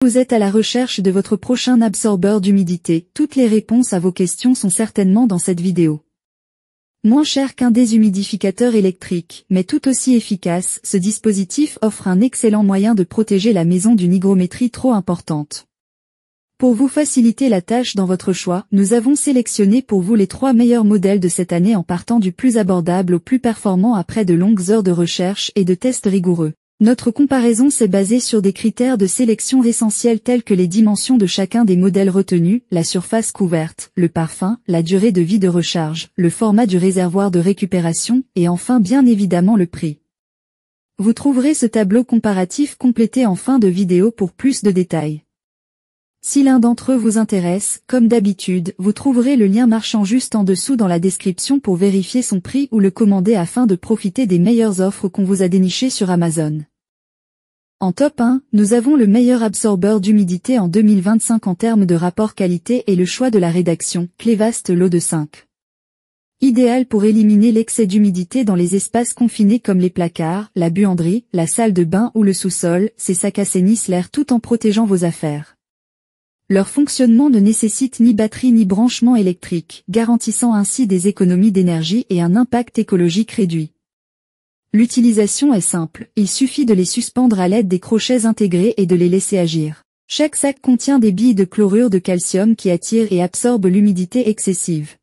Vous êtes à la recherche de votre prochain absorbeur d'humidité. Toutes les réponses à vos questions sont certainement dans cette vidéo. Moins cher qu'un déshumidificateur électrique, mais tout aussi efficace, ce dispositif offre un excellent moyen de protéger la maison d'une hygrométrie trop importante. Pour vous faciliter la tâche dans votre choix, nous avons sélectionné pour vous les 3 meilleurs modèles de cette année en partant du plus abordable au plus performant après de longues heures de recherche et de tests rigoureux. Notre comparaison s'est basée sur des critères de sélection essentiels tels que les dimensions de chacun des modèles retenus, la surface couverte, le parfum, la durée de vie de recharge, le format du réservoir de récupération, et enfin bien évidemment le prix. Vous trouverez ce tableau comparatif complété en fin de vidéo pour plus de détails. Si l'un d'entre eux vous intéresse, comme d'habitude, vous trouverez le lien marchand juste en dessous dans la description pour vérifier son prix ou le commander afin de profiter des meilleures offres qu'on vous a dénichées sur Amazon. En top 1, nous avons le meilleur absorbeur d'humidité en 2025 en termes de rapport qualité et le choix de la rédaction, Clévast Lot de 5. Idéal pour éliminer l'excès d'humidité dans les espaces confinés comme les placards, la buanderie, la salle de bain ou le sous-sol, ces sacs assainissent l'air tout en protégeant vos affaires. Leur fonctionnement ne nécessite ni batterie ni branchement électrique, garantissant ainsi des économies d'énergie et un impact écologique réduit. L'utilisation est simple, il suffit de les suspendre à l'aide des crochets intégrés et de les laisser agir. Chaque sac contient des billes de chlorure de calcium qui attirent et absorbent l'humidité excessive.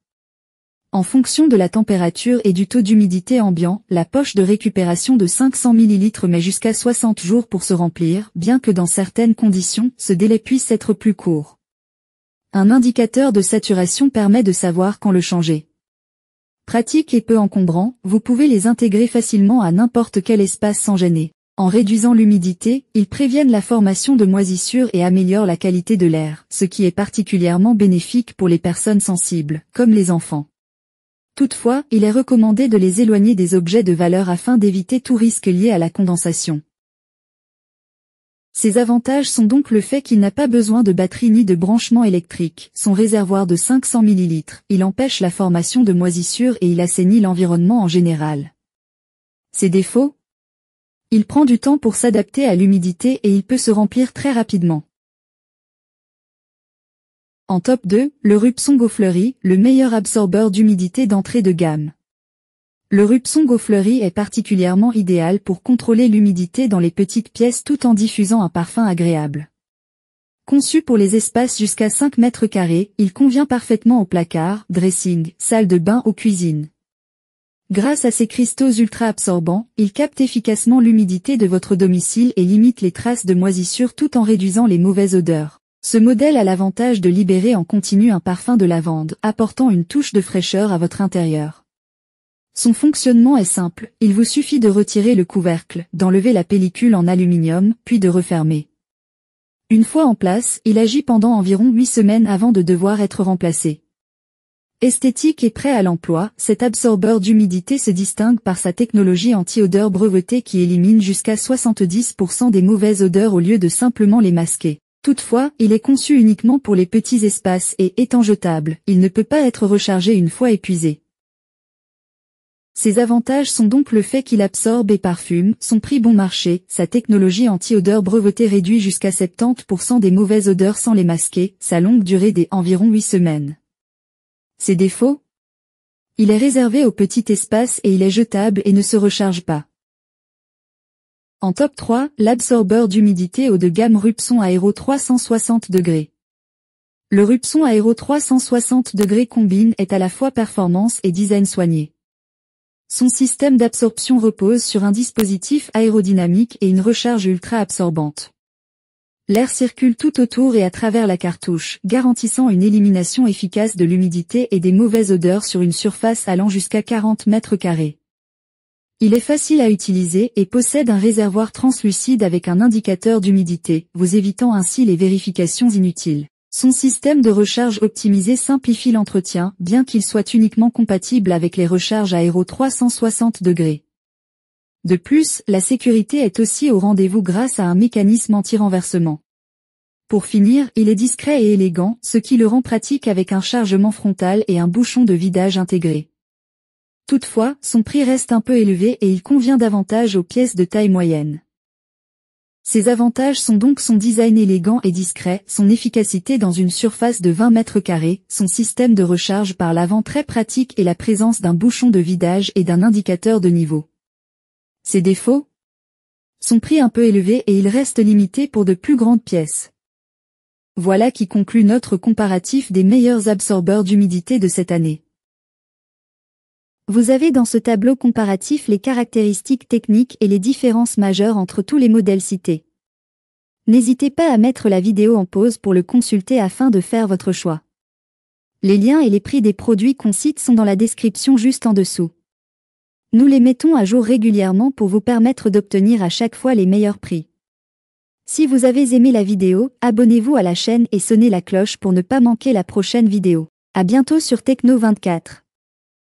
En fonction de la température et du taux d'humidité ambiant, la poche de récupération de 500 ml met jusqu'à 60 jours pour se remplir, bien que dans certaines conditions, ce délai puisse être plus court. Un indicateur de saturation permet de savoir quand le changer. Pratique et peu encombrant, vous pouvez les intégrer facilement à n'importe quel espace sans gêner. En réduisant l'humidité, ils préviennent la formation de moisissures et améliorent la qualité de l'air, ce qui est particulièrement bénéfique pour les personnes sensibles, comme les enfants. Toutefois, il est recommandé de les éloigner des objets de valeur afin d'éviter tout risque lié à la condensation. Ses avantages sont donc le fait qu'il n'a pas besoin de batterie ni de branchement électrique, son réservoir de 500 ml, il empêche la formation de moisissures et il assainit l'environnement en général. Ses défauts ? Il prend du temps pour s'adapter à l'humidité et il peut se remplir très rapidement. En top 2, le Rupson Go Fleury, le meilleur absorbeur d'humidité d'entrée de gamme. Le Rupson Go Fleury est particulièrement idéal pour contrôler l'humidité dans les petites pièces tout en diffusant un parfum agréable. Conçu pour les espaces jusqu'à 5 mètres carrés, il convient parfaitement aux placards, dressing, salle de bain ou cuisine. Grâce à ses cristaux ultra-absorbants, il capte efficacement l'humidité de votre domicile et limite les traces de moisissure tout en réduisant les mauvaises odeurs. Ce modèle a l'avantage de libérer en continu un parfum de lavande, apportant une touche de fraîcheur à votre intérieur. Son fonctionnement est simple, il vous suffit de retirer le couvercle, d'enlever la pellicule en aluminium, puis de refermer. Une fois en place, il agit pendant environ 8 semaines avant de devoir être remplacé. Esthétique et prêt à l'emploi, cet absorbeur d'humidité se distingue par sa technologie anti-odeur brevetée qui élimine jusqu'à 70% des mauvaises odeurs au lieu de simplement les masquer. Toutefois, il est conçu uniquement pour les petits espaces et, étant jetable, il ne peut pas être rechargé une fois épuisé. Ses avantages sont donc le fait qu'il absorbe et parfume, son prix bon marché, sa technologie anti-odeur brevetée réduit jusqu'à 70% des mauvaises odeurs sans les masquer, sa longue durée d'environ 8 semaines. Ses défauts ? Il est réservé aux petits espaces et il est jetable et ne se recharge pas. En top 3, l'absorbeur d'humidité haut de gamme Rupson Aero 360°. Le Rupson Aero 360° Combine est à la fois performance et design soigné. Son système d'absorption repose sur un dispositif aérodynamique et une recharge ultra-absorbante. L'air circule tout autour et à travers la cartouche, garantissant une élimination efficace de l'humidité et des mauvaises odeurs sur une surface allant jusqu'à 40 mètres carrés. Il est facile à utiliser et possède un réservoir translucide avec un indicateur d'humidité, vous évitant ainsi les vérifications inutiles. Son système de recharge optimisé simplifie l'entretien, bien qu'il soit uniquement compatible avec les recharges Aero 360°. De plus, la sécurité est aussi au rendez-vous grâce à un mécanisme anti-renversement. Pour finir, il est discret et élégant, ce qui le rend pratique avec un chargement frontal et un bouchon de vidage intégré. Toutefois, son prix reste un peu élevé et il convient davantage aux pièces de taille moyenne. Ses avantages sont donc son design élégant et discret, son efficacité dans une surface de 20 mètres carrés, son système de recharge par l'avant très pratique et la présence d'un bouchon de vidage et d'un indicateur de niveau. Ses défauts? Son prix un peu élevé et il reste limité pour de plus grandes pièces. Voilà qui conclut notre comparatif des meilleurs absorbeurs d'humidité de cette année. Vous avez dans ce tableau comparatif les caractéristiques techniques et les différences majeures entre tous les modèles cités. N'hésitez pas à mettre la vidéo en pause pour le consulter afin de faire votre choix. Les liens et les prix des produits qu'on cite sont dans la description juste en dessous. Nous les mettons à jour régulièrement pour vous permettre d'obtenir à chaque fois les meilleurs prix. Si vous avez aimé la vidéo, abonnez-vous à la chaîne et sonnez la cloche pour ne pas manquer la prochaine vidéo. À bientôt sur Techno24.